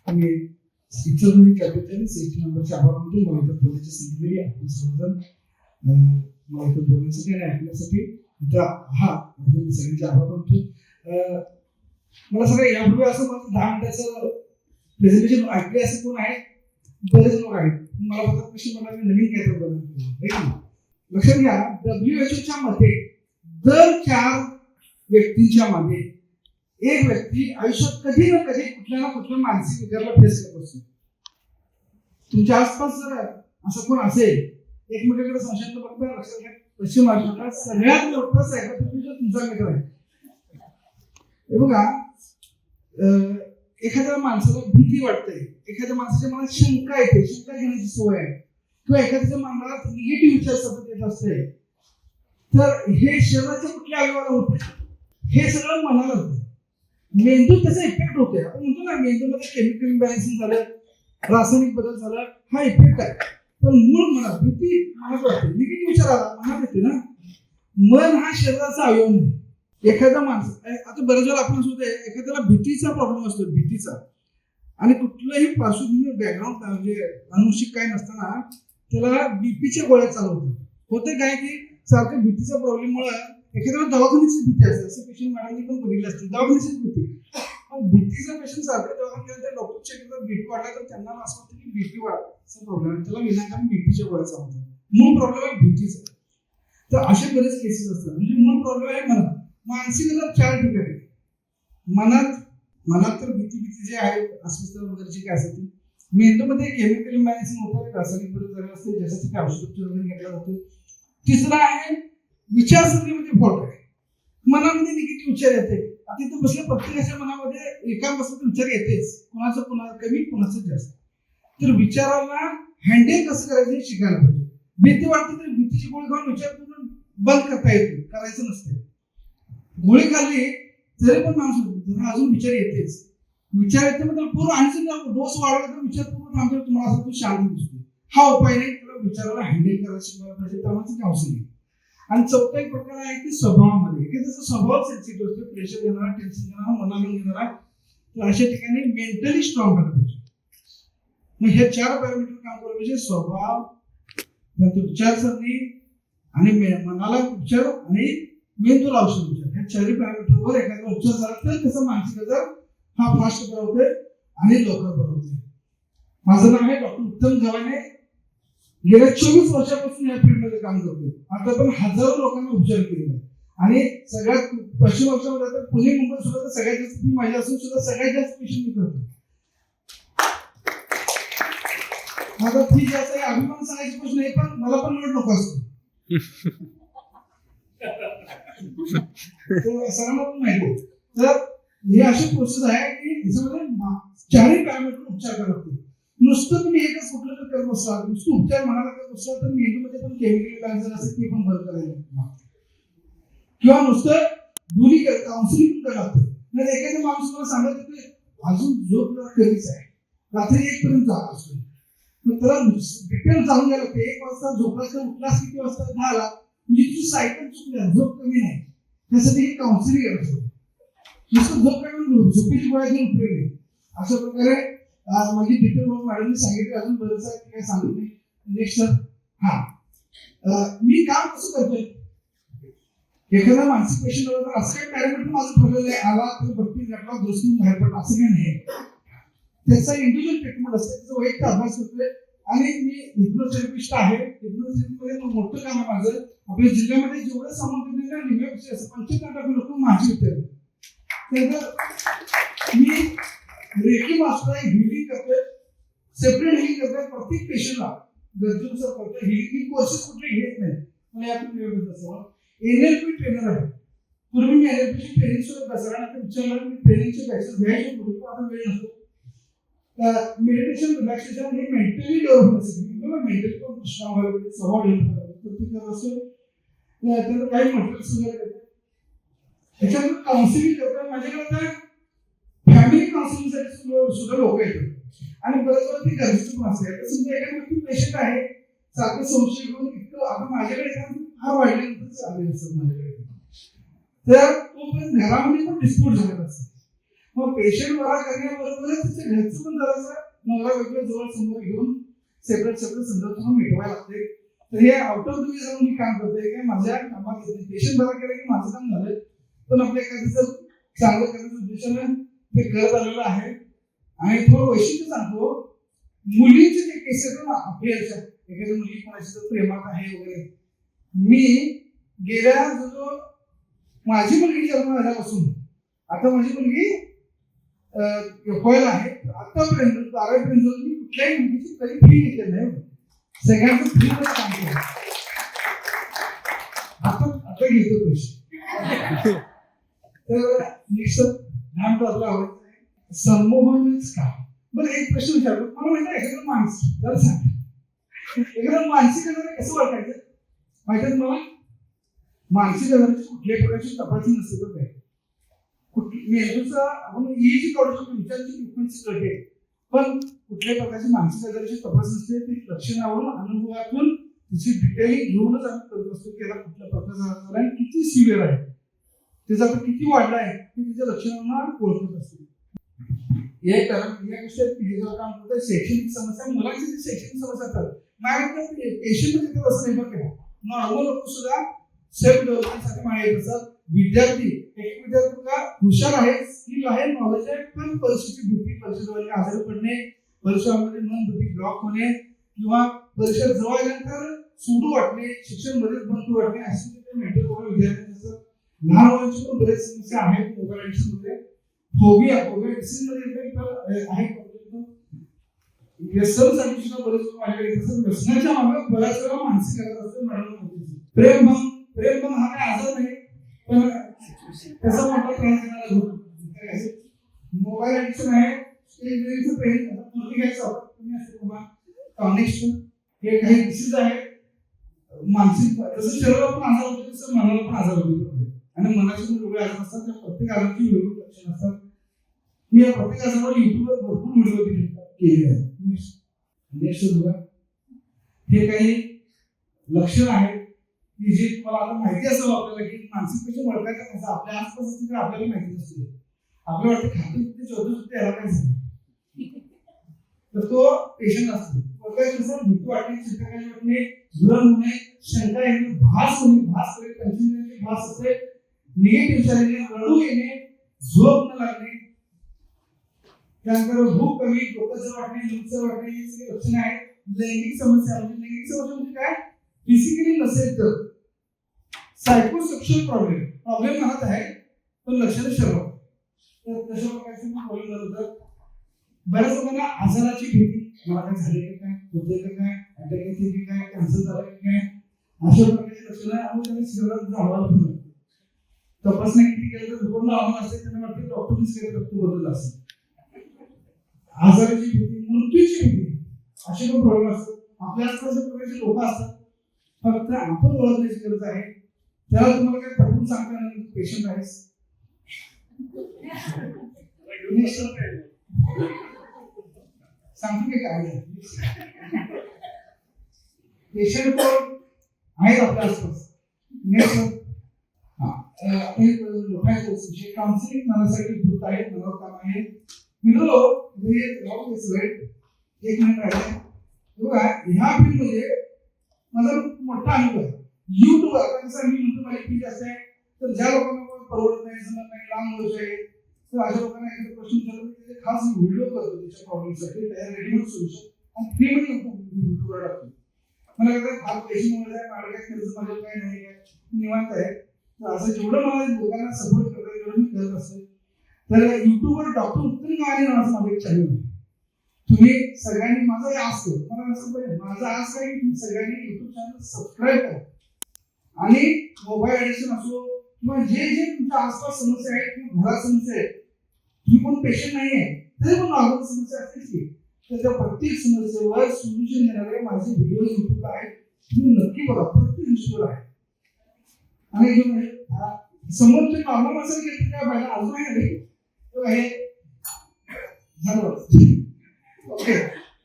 आणि इतर capital safety नंबरच्या अभावातून मला इथं बोलण्याची संधी दिली. आपण सर्वजण मला इथं बोलण्यासाठी आणि ऐकण्यासाठी इथं सगळ्यांचे आभार मानतो. मला सगळं यापूर्वी असं माझं 10 मिनिटाचं प्रेझेंटेशन ऐकले असं कोण आहे? बरेच लोक आहेत. मला फक्त प्रश्न मला नवीन काहीतरी बदल. लक्षात घ्या, WHO मध्ये दर 4 व्यक्तींच्या मध्ये एक व्यक्ती आयुष्यात कधी ना कधी कुठल्या ना कुठल्या मानसिक विकाराला फेस करत असतो. तुमच्या आसपास जर असं कोण असेल, एकमेकांकडे संशय बघता लक्षात घ्या, पश्चिम महाराष्ट्रात सगळ्यात मोठा सायकोथेरपिस्ट तुमचा मित्र आहे. हे बघा, एखाद्या माणसाला भीती वाटते, एखाद्या माणसाच्या मनात शंका येते, शंका घेण्याची सवय आहे, किंवा एखाद्याच्या मनात निगेटिव्ह विचार सतत येत असते, तर हे शरीराच्या कुठल्या अवयवाला होते? हे सगळं मनाला होते. मेंदू त्याचा इफेक्ट होते. आपण म्हणतो ना, मेंदूमध्ये केमिकल इम्बॅलन्सिंग झालं, रासायनिक बदल झाला, हा इफेक्ट आहे. पण मूळ मनात भीती मनात वाटते, निगेटिव्ह विचार आला मनात येते ना. मन हा शरीराचा अवयव नाही. एखादा माणूस, आता बरेच वेळा आपण असं होते, एखाद्याला भीतीचा प्रॉब्लेम असतो, भीतीचा, आणि कुठलंही पार्श्वभूमी बॅकग्राऊंड म्हणजे अनुवंशिक काय नसताना त्याला बीपीच्या गोळ्या चालू होतात. होते काय की सारखं भीतीच्या प्रॉब्लेममुळे एखाद्याला दवाखान्याची भीती असते. असं पेशंट मॅडमनी पण बघितलं असते, दवाखान्याचीच भीती. पण भीतीचा पेशंट सारखं दवाखान्यात डॉक्टर चेक करतात, बीपी वाढला तर त्यांना असं वाटतं की बीपी वाढचा प्रॉब्लेम, त्याला विनाकारण बीपीच्या गोळ्या चालू होतात. मूळ प्रॉब्लेम आहे भीतीचा. तर असे बरेच केसेस असतात. म्हणजे मूळ प्रॉब्लेम आहे मनात. मानसिकता 4 ठिकाणी. मनात तर भीती जे आहे, अस्वस्थता वगैरे काय असते ती. मेंदूमध्ये केमिकल इम्बॅलन्सिंग होतं, रासायनिक बदल झाले असते, ज्याच्यासाठी औषधोपचार वगैरे घेतला जातो. तिसरा आहे विचारसरणीमध्ये फॉल्ट आहे. मनामध्ये निगेटिव्ह विचार येते. आता इथं बसल्या प्रत्येकाच्या मनामध्ये एका बसला विचार येतेच, कोणाचं कमी, कोणाचं जास्त. तर विचाराला हँडल कसं करायचं हे शिकायला पाहिजे. भीती वाटते तर भीतीची गोळी खाऊन विचार पूर्ण बंद करता येतो, करायचं नसते. गोळी खाल्ली तरी पण माणूस अजून विचार येतेच. विचार येते म्हणजे पूर्ण आणि डोस वाढवला तर विचार पूर्ण थांबतो, तुम्हाला असं शांत दिसतो. हा उपाय नाही, त्याला विचाराला हँडल करायला शिकवायला पाहिजे, त्यामुळे काउन्सिलिंग. आणि चौथा एक प्रकार आहे की स्वभावामध्ये, की त्याचा स्वभाव सेन्सिटिव्ह असतो, प्रेशर घेणारा, टेन्शन घेणारा, मनाला घेणारा. तर अशा ठिकाणी मेंटली स्ट्रॉंग करायला पाहिजे. मग हे 4 पॅरामीटर काम करायला पाहिजे: स्वभाव, नंतर विचारसरणी, आणि मनाला उपचार, आणि मेंदूला औषध उपचार. ह्या 4 पॅरामीटरवर एखादा उपचार झाला तर त्याचा मानसिक आजार हा फास्ट बरा होतोय आणि लवकर बरा होतोय. माझं नाव आहे डॉक्टर उत्तम गव्हाणे. गेल्या 24 वर्षापासून या फील्डमध्ये काम करतोय. आता पण हजारो लोकांना उपचार केले आणि सगळ्यात पश्चिम महाराष्ट्रामध्ये तर पुणे, मुंबई सुद्धा सगळ्यात जास्त माझ्या असून सुद्धा सगळ्यात जास्त पेशंट मी करतो. माझा फी जास्त आहे, अभिमान सांगायची गोष्ट नाही, पण मला पण लोड नको असतो. सगळ्यांना पण माहिती. तर हे अशी प्रोसेस आहे की याच्यामध्ये 4 पॅरामीटर उपचार करावे लागतील. नुसतं तुम्ही एकच कुठलं तर करत बसला, नुसतं उपचार म्हणाला करत बसला तर मेंदूमध्ये पण केमिकल बॅलन्स असेल ते पण बंद करायला लागतं. किंवा नुसतं दोन्ही काउन्सिलिंग पण करावं लागतं. नाही एखादा माणूस मला सांगत की अजून झोप कमीच आहे, रात्री 1 पर्यंत जागा असतो, मग त्याला डिटेल जाणून घ्यायला लागते. 1 वाजता झोपला तर उठलास किती वाजता 10ला, म्हणजे तुझी सायकल चुकली, झोप कमी नाही. त्यासाठी हे काउन्सिलिंग करायचं. नुसतं झोप कमी, झोपेची गोळ्या घेऊन उपयोग नाही. अशा प्रकारे माझी डिटेल मॅडमने सांगितले. अजून बरंच आहे, काही सांगत नाही. नेक्स्ट मी काम कसं करतोय, एखादा मानसिक पेशंट बरोबर असं काही पॅरामीटर माझं ठरलेलं आहे, आला तर 32 घटला दोस्तून बाहेर पडला असं काही नाही. त्याचा इंडिव्हिज्युअल ट्रीटमेंट असते, त्याचा वैयक्तिक अभ्यास करतोय. आणि मी हिप्नोथेरपिस्ट आहे. हिप्नोथेरपीमध्ये मोठं काम आहे माझं. आपल्या जिल्ह्यामध्ये जेवढं सामर्थ्य निम्यापेक्षा 75% लोक माझी होते. त्यानंतर मी रेकी मास्टर हिलिंग करतोय, सेपरेट हिलिंग करतोय. प्रत्येक पेशंटला गरजेनुसार करतोय. हिलिंग कोर्सेस कुठे घेत नाही, मला यातून वेळ असं. NLP ट्रेनर आहे. पूर्वी मी NLP ट्रेनिंग सुद्धा बसला, आणि विचारलं मी ट्रेनिंगचे बॅचेस घ्यायचे होते, पण आता वेळ नसतो. मेडिटेशन, रिलॅक्सेशन हे मेंटली डेव्हलप असेल, मेंटली पण स्ट्रॉंग व्हायला पाहिजे, स्वभाव डेव्हलप करायला तर ती करत असतो. त्यानंतर काही मटेरियल्स वगैरे करतो. त्याच्यानंतर काउन्सिलिंग करतो. माझ्याकडे आता फॅमिली काउन्सिलिंगसाठी सुद्धा लोक येतात, आणि बरेच वेळा ती गरजेचं पण असते. आता समजा एखादा पेशंट आहे, सारखं संशय घेऊन इतकं आता माझ्याकडे फार वाढल्यानंतर आलेलं असतं माझ्याकडे. तर तो पण घरामध्ये पण डिस्प्यूट झालेला असतो. मग पेशंट बरा करण्याबरोबरच त्याच्या घरचं पण जरासं नवरा वेगळं जवळ समोर घेऊन सेपरेट संदर्भ मिटवायला लागते. तर हे आउट ऑफ द वे जाऊन मी काम करतोय काय माझ्या कामात पेशंट बरा केलं की माझं काम झालं. पण आपल्या एखाद्याचं चांगलं करण्याच्या उद्देशानं ते करत आलेलं आहे. आणि थोडं वैशिष्ट्य सांगतो, मुलींचे जे केसेस ना अफेअरच्या, एखाद्या मुली कोणाची प्रेमात आहे वगैरे, मी गेल्या जवळ माझी मुलगी जन्म झाल्यापासून आता माझी मुलगी एफवायला आहे, आतापर्यंत 12वीपर्यंत मी कुठल्याही मुलगीची कधी फी घेतली नाही. सगळ्यांचं फ्री मध्ये काम केलं. आता घेतो पैसे. तर निश्चित ध्यान आपलं आवडत आहे. संमोहनच का? बरं एक प्रश्न विचारतो मला, माहिती आहे एखादं माणसं जरा सांग, एखादं मानसिक आजार कसं ओळखायचं माहिती आहे तुम्हाला? मानसिक आजाराची कुठल्याही प्रकारची तपासणी नसते. तर काय मेंदूचा आपण ईजी काढू शकतो, विचारांची फ्रिक्वेन्सी कळते, पण कुठल्याही प्रकारची मानसिक आजाराची तपासणी नसते. ती लक्षणावरून अनुभवातून तिची डिटेलिंग घेऊनच आम्ही करत असतो की याला कुठल्या प्रकारचा आजार आहे, किती सिव्हिअर आहे, त्याचा आता किती वाढला आहे हे तिच्या लक्षणांना ओळखत असतो. एक कारण या गोष्टी काम करतात. शैक्षणिक समस्या, मुलांची जी शैक्षणिक समस्या असतात माझ्याकडे पेशंट मध्ये असं निर्भर केला. नॉर्मल लोक सुद्धा सेल्फ डेव्हलपमेंटसाठी माझ्या येत असतात. विद्यार्थी एक विद्यार्थी हुशार आहे, स्किल आहे, नॉलेज आहे, पण परिस्थिती भीती, परीक्षेद्वारे आजारी पडणे, परीक्षामध्ये मन बुद्धी ब्लॉक होणे किंवा परीक्षा जवळ आल्यानंतर सोडू वाटणे, शिक्षण बरेच बंद वाटणे, असे मेंटल प्रॉब्लेम विद्यार्थी असतात. लहान मुलांची पण बरेच समस्या आहेत. मोबाईल ऍडिक्शन मध्ये फोबिया डिसीज मध्ये आहे. व्यसनासाठी सुद्धा बरेच लोक माझ्याकडे येतात. व्यसनाच्या मागे बऱ्याच वेळा मानसिक आजार असतो. मॅडम प्रेम हा काय आजार नाही, पण त्याचा मोठा त्रास देणारा होतो. मोबाईल ऍडिक्शन आहे, हे काही डिसीज आहे. मानसिक जसं शरीराला पण आजार होतो तसं मनाला पण आजार होतो. आणि मनाचे पण वेगळे आजार असतात. त्या प्रत्येक आजाराची वेगवेगळी लक्षणं असतात. मी या प्रत्येक आजारावर युट्यूबवर भरपूर व्हिडिओ केलेले आहेत. हे काही लक्षण आहेत की जे तुम्हाला आता माहिती असावं आपल्याला की मानसिक पेशी ओळखायचं कसं. आपल्या आसपास असते तर आपल्याला माहिती नसते. आपल्याला वाटतं खाते शोधत याला काय झालं, तर तो पेशंट असतो. भीती वाटणे, चिंता वाटणे, जुळण होणे, शंका येणे, भास होणे, भास असते, निगेटिव्ह विचार येणे, रडू येणे, झोप न लागणे, त्यानंतर भूक कमी, डोकं वाटणे, लुपसर वाटणे, हे सगळे लक्षण आहेत. लैंगिक समस्या म्हणजे काय, फिजिकली नसेल तर सायकोसेक्शुअल प्रॉब्लेम म्हणत आहे, पण लक्षणं शरीरात. तर तशा प्रकारचे प्रॉब्लेम झालं. बऱ्याच लोकांना आजाराची भीती, मला काय झाले काय, होते काय, अटॅक येते काय, कॅन्सर झालं काय, अशा प्रकारची लक्षणं आपण शरीरात जाणवायला पण लागते. तपासणी किती केलं तर रिपोर्ट नॉर्मल असते, त्यांना वाटते डॉक्टरनीच काही रक्त बदललं असेल. आजाराची भीती, मृत्यूची भीती, असे पण प्रॉब्लेम असतात. आपल्या आसपास प्रकारचे लोक असतात, फक्त आपण ओळखण्याची गरज आहे. त्याला तुम्हाला काही पटवून सांगता नाही पेशंट आहेस. सांगतो की काय पेशंट कोण आहेत आपल्या आसपास. काउन्सिलिंग मनासाठी होत आहे, मला काम आहे. मित्र एक मिनिट राहिले बघा. ह्या फील्डमध्ये माझा मोठा अनुभव आहे. युट्यूब आता मी म्हणतो माझी फी जास्त आहे, तर ज्या लोकांना परवडत नाही, जमत नाही, लांब वर्ष आहे, तर अशा लोकांना एखादा प्रश्न विचारतो की खास व्हिडिओ करतो त्याच्या प्रॉब्लेमसाठी, तयार रेडीमेड सोल्युशन आणि फ्रीमध्ये युट्यूबवर टाकतो. मला काय फार पैसे मिळत आहे, माझ्या काय खर्च माझ्या काय नाही आहे, निवांत आहे. तर असं जेवढं मला लोकांना सपोर्ट करता तेवढं मी करत असतो. तर युट्यूबवर डॉक्टर उत्तम गाणे नावाचं माझं एक चॅनल आहे. तुम्ही सगळ्यांनी माझं आस करा, मला असं पाहिजे माझा आस आहे की तुम्ही सगळ्यांनी युट्यूब चॅनल सबस्क्राईब करा. आणि मोबाईल ऍडिक्शन असो किंवा जे जे तुमच्या आसपास समस्या आहेत किंवा घरात समस्या आहेत, तुम्ही कोण पेशंट नाही आहे तरी पण नॉर्मल समस्या असतील की, तर त्या प्रत्येक समस्येवर सोल्युशन देणारे माझे व्हिडिओ युट्यूबला आहेत. तुम्ही नक्की बघा, प्रत्येक विषयावर आहे. आणि समोरचे नॉर्मल माणसाला घेतले काय पाहिजे अजून आहे हे धन्यवाद. Okay,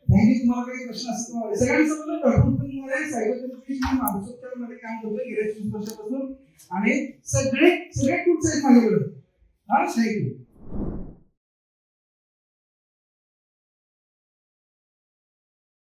thank you. तुम्हाला काही प्रश्न असतील सगळ्यांसोबत डॉक्टर सायकोथेरपी मानसोपचारमध्ये काम करतो गेल्या 20 वर्षापासून आणि सगळे टूल्स आहेत माझ्याकडे. हा, थँक्यू.